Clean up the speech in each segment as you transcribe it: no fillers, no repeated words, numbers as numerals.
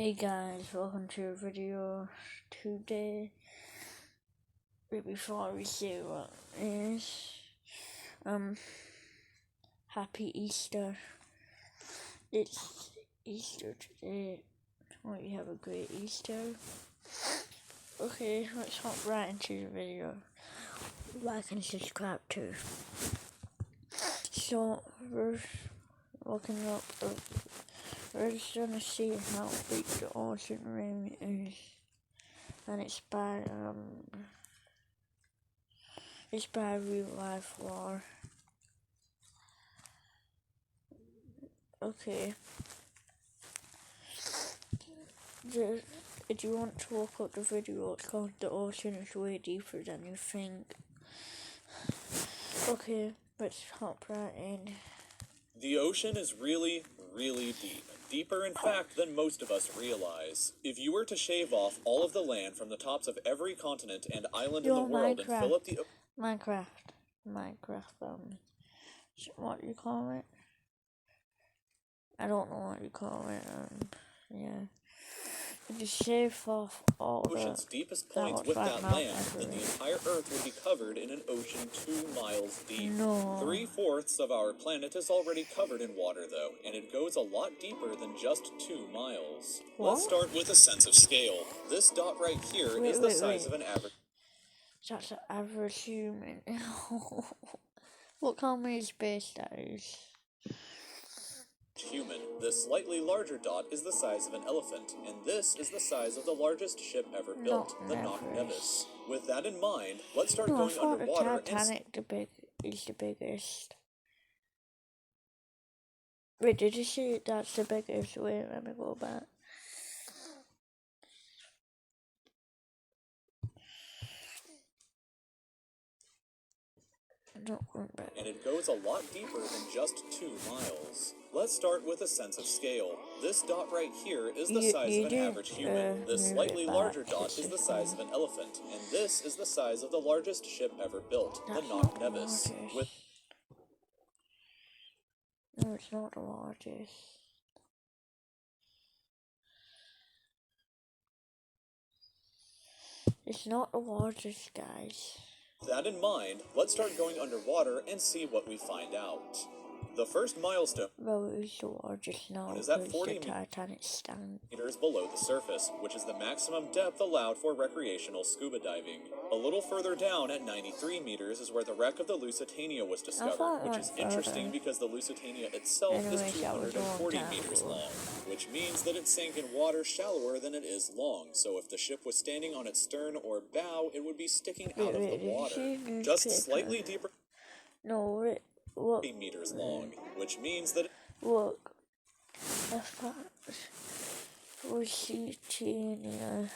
Hey guys, welcome to a video today. But before we say what is, happy Easter. It's Easter today. Hope you have a great Easter. Okay, let's hop right into the video. Like and subscribe too. So, we're looking up, we're just gonna see how big the ocean ring is. And it's by Real Life Lore. Okay. If you want to look up the video, it's called The Ocean is Way Deeper Than You Think. Okay, let's hop right in. The ocean is really, really deep. Deeper, in fact, than most of us realize. If you were to shave off all of the land from the tops of every continent and island in the world and fill up the... Minecraft, what do you call it? I don't know what you call it, yeah. If you shave off all the ocean's deepest points with that land, then the entire Earth would be covered in an ocean 2 miles deep. No. 3/4 of our planet is already covered in water, though, and it goes a lot deeper than just 2 miles. What? Let's start with a sense of scale. This dot right here is the size of an average... That's an average human. Look how many space that is. Human. This slightly larger dot is the size of an elephant, and this is the size of the largest ship ever built, the Knock Nevis. With that in mind, let's start going underwater. The Titanic is the biggest. Wait, did you see that's the biggest? Wait, let me go back. And it goes a lot deeper than just 2 miles. Let's start with a sense of scale. This dot right here is the size of an average human. This slightly larger dot is the size of an elephant, and this is the size of the largest ship ever built, the Knock Nevis. No, it's not the largest. It's not the largest, guys. With that in mind, let's start going underwater and see what we find out. The first milestone is the largest now is at 40 meters below the surface, which is the maximum depth allowed for recreational scuba diving. A little further down at 93 meters is where the wreck of the Lusitania was discovered, which is interesting because the Lusitania itself is 240 meters long, which means that it sank in water shallower than it is long, so if the ship was standing on its stern or bow, it would be sticking out of the water. Just slightly deeper. No, look. 40 meters long, which means that... Look, if that Lusitania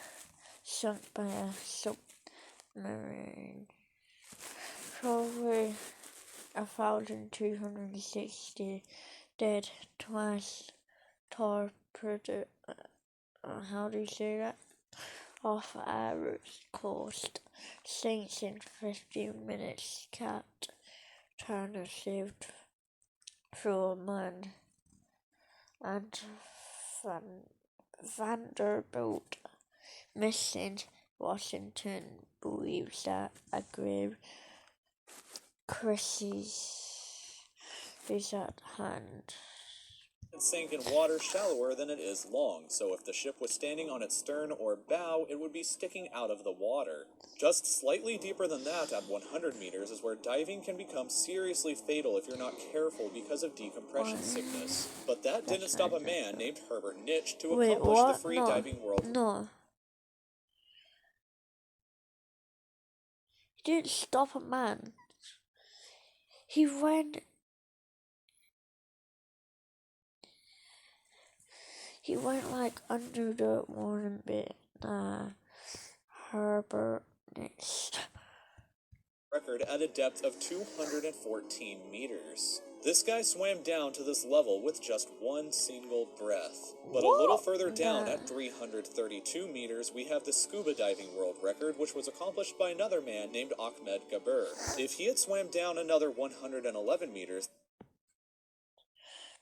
sunk by a submarine, probably 1,260 dead, twice torpedoed, how do you say that? Off Irish coast, sinks in 15 minutes, Cat Turner saved through land, and Vanderbilt missing. Washington believes that a grave crisis is at hand. It sank in water shallower than it is long, so if the ship was standing on its stern or bow, it would be sticking out of the water. Just slightly deeper than that, at 100 meters, is where diving can become seriously fatal if you're not careful because of decompression sickness. But that didn't stop a man named Herbert Nitsch to accomplish the free diving world. No. He didn't stop a man. He went like under the water bit. Herbert Nitsch. Record at a depth of 214 meters. This guy swam down to this level with just one single breath. But a little further down at 332 meters, we have the scuba diving world record, which was accomplished by another man named Ahmed Gabir. If he had swam down another 111 meters...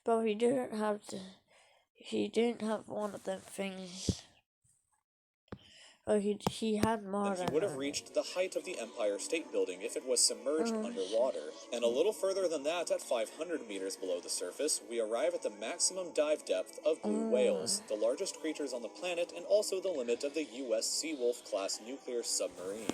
But he didn't have to... he didn't have one of them things. Oh, he had more Then than he would have that. reached the height of the Empire State Building if it was submerged underwater. And a little further than that, at 500 meters below the surface, we arrive at the maximum dive depth of blue whales, the largest creatures on the planet and also the limit of the U.S. Seawolf-class nuclear submarine.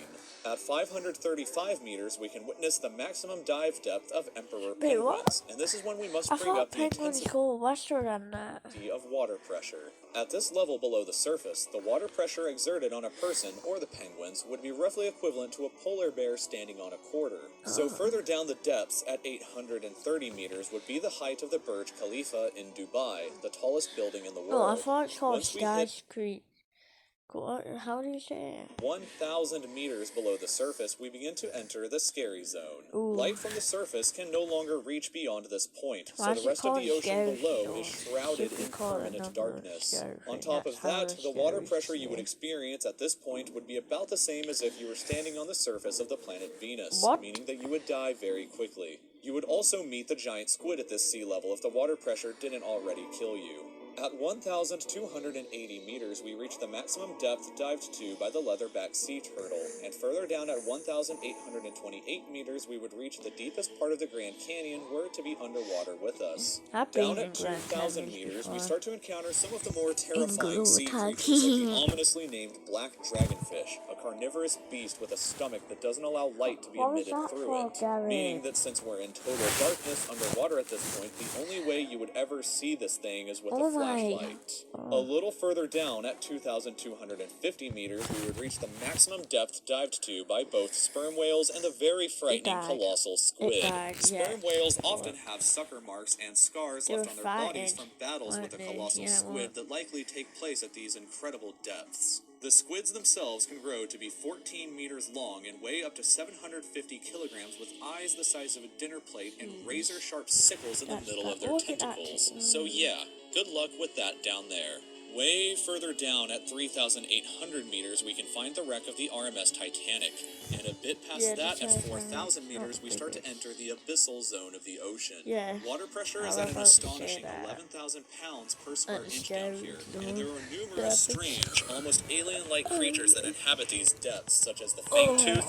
At 535 meters, we can witness the maximum dive depth of emperor penguins. What? And this is when we must I bring thought up the penguins intensity go lesser than that. of water pressure. At this level below the surface, the water pressure exerted on a person or the penguins would be roughly equivalent to a polar bear standing on a quarter. So further down the depths at 830 meters would be the height of the Burj Khalifa in Dubai, the tallest building in the world. Oh, I thought it's called Once we hit skyscraper. How do you say it? 1,000 meters below the surface, we begin to enter the scary zone. Ooh. Light from the surface can no longer reach beyond this point, Why so is the it rest of the called ocean scary below zone? is shrouded Should we in call it permanent another darkness. scary On thing? top That's of how that, it's the water scary pressure you would thing. experience at this point would be about the same as if you were standing on the surface of the planet Venus, What? meaning that you would die very quickly. You would also meet the giant squid at this sea level if the water pressure didn't already kill you. At 1,280 meters, we reach the maximum depth dived to by the leatherback sea turtle, and further down at 1,828 meters, we would reach the deepest part of the Grand Canyon were it to be underwater with us. I've been Down in at Grand 2,000 Canyons meters, we before. start to encounter some of the more terrifying Glue sea attack. creatures like the ominously named black dragonfish, a carnivorous beast with a stomach that doesn't allow light to be What was emitted that through for, it, Gary? meaning that since we're in total darkness underwater at this point, the only way you would ever see this thing is with a Oh my. flashlight. A little further down at 2,250 meters, we would reach the maximum depth dived to by both sperm whales and the very frightening died. colossal squid. died, Sperm yeah. whales often have sucker marks and scars They left were on their bodies frightened, from battles with the weren't they? colossal Yeah, squid that likely take place at these incredible depths. The squids themselves can grow to be 14 meters long and weigh up to 750 kilograms with eyes the size of a dinner plate and razor-sharp sickles in the middle of their Look at that. tentacles. So yeah, good luck with that down there. Way further down at 3,800 meters, we can find the wreck of the RMS Titanic. And a bit past Yeah, the that, at Titanic, 4,000 meters, not we the start to biggest. enter the abyssal zone of the ocean. Yeah. Water pressure I is was at an about to say astonishing that. 11,000 pounds per square That's inch down scary, here. though. And there are numerous Yeah. strange, almost alien-like creatures that inhabit these depths, such as the fang-tooth,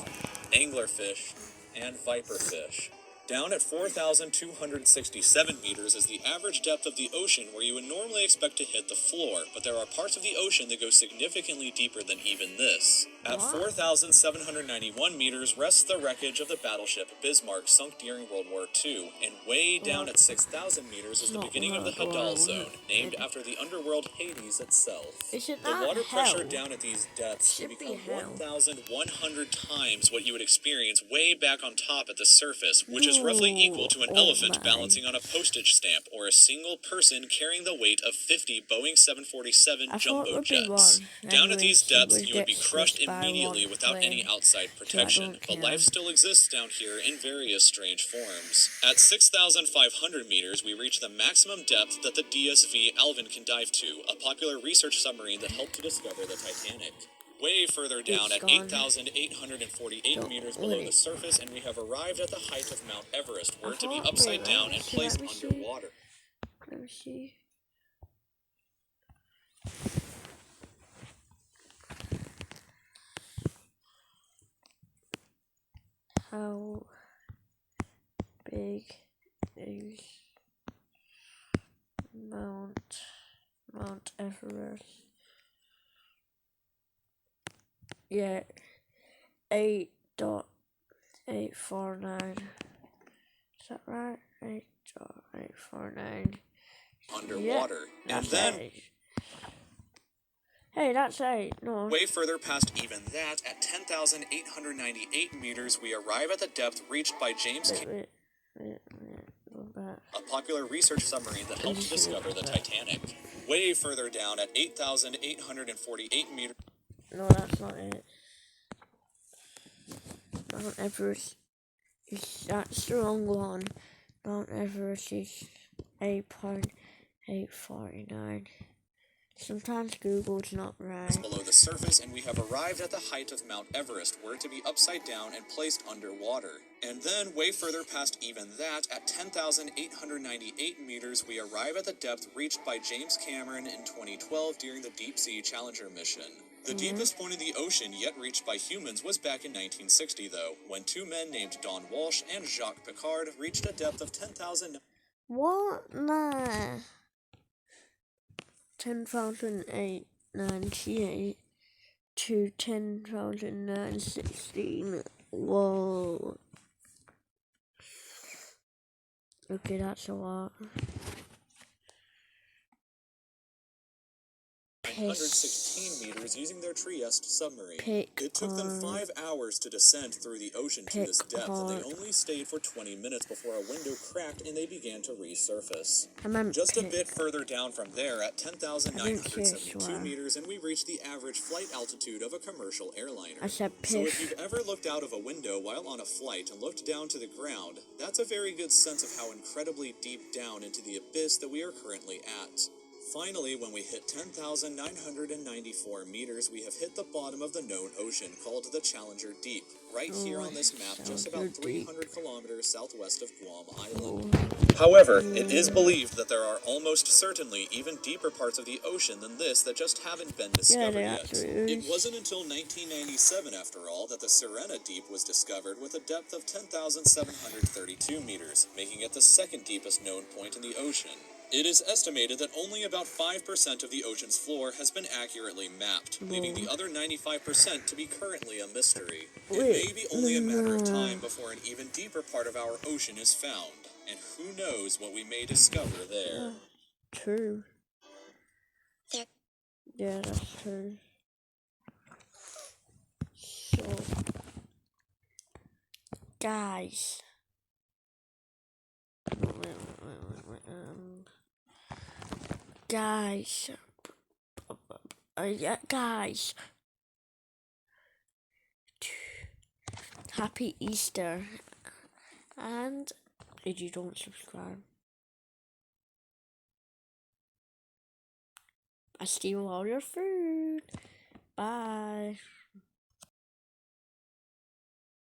anglerfish, and viperfish. Down at 4,267 meters is the average depth of the ocean where you would normally expect to hit the floor, but there are parts of the ocean that go significantly deeper than even this. At 4,791 meters rests the wreckage of the battleship Bismarck sunk during World War II, and way down at 6,000 meters is the beginning of the Hadal Zone, named after the underworld Hades itself. Isn't The that water hell? pressure down at these depths Should would be become hell. 1,100 times what you would experience way back on top at the surface, which is roughly equal to an Oh elephant my. balancing on a postage stamp or a single person carrying the weight of 50 Boeing 747 I thought it jumbo would be jets. one. Down at Anyway, these she depths, would you would be get crushed squished by immediately one without any plane. outside protection, don't but care. life still exists down here in various strange forms. At 6,500 meters, we reach the maximum depth that the DSV Alvin can dive to, a popular research submarine that helped to discover the Titanic. Way further down It's at gone. 8,848 Don't meters below worry. the surface, and we have arrived at the height of Mount Everest, where to be thought- upside wait, down and let placed me see. underwater. Let me see. How big is Mount Everest? Yeah, 8.849. Is that right? 8.849. Underwater. Yeah, And that's then, 8. Hey, that's 8. No. way further past even that, at 10,898 meters, we arrive at the depth reached by James Cameron, Go back. a popular research submarine that helped to discover the Titanic. Way further down at 8,848 meters. No, that's not it. Mount Everest that's the wrong one. Mount Everest is 8.849. Sometimes Google's not right. Below the surface, and we have arrived at the height of Mount Everest, where to be upside down and placed underwater. And then, way further past even that, at 10,898 meters, we arrive at the depth reached by James Cameron in 2012 during the Deep Sea Challenger mission. The deepest point in the ocean yet reached by humans was back in 1960, though, when two men named Don Walsh and Jacques Piccard reached a depth of 10,000... What? Nah. 10,898 to 10,916. Whoa. Okay, that's a lot. 116 meters using their Trieste submarine. It took them 5 hours to descend through the ocean to this depth, and they only stayed for 20 minutes before a window cracked and they began to resurface. Just a bit further down from there, at 10,972 meters, and we reached the average flight altitude of a commercial airliner. So if you've ever looked out of a window while on a flight and looked down to the ground, that's a very good sense of how incredibly deep down into the abyss that we are currently at. Finally, when we hit 10,994 meters, we have hit the bottom of the known ocean called the Challenger Deep, right here on this map, just about 300 kilometers southwest of Guam Island. However, it is believed that there are almost certainly even deeper parts of the ocean than this that just haven't been discovered yet. It wasn't until 1997, after all, that the Sirena Deep was discovered with a depth of 10,732 meters, making it the second deepest known point in the ocean. It is estimated that only about 5% of the ocean's floor has been accurately mapped, leaving the other 95% to be currently a mystery. It may be only a matter of time before an even deeper part of our ocean is found, and who knows what we may discover there. True. Yeah, that's true. So, guys. Guys, guys, happy Easter, and if you don't subscribe, I steal all your food. Bye.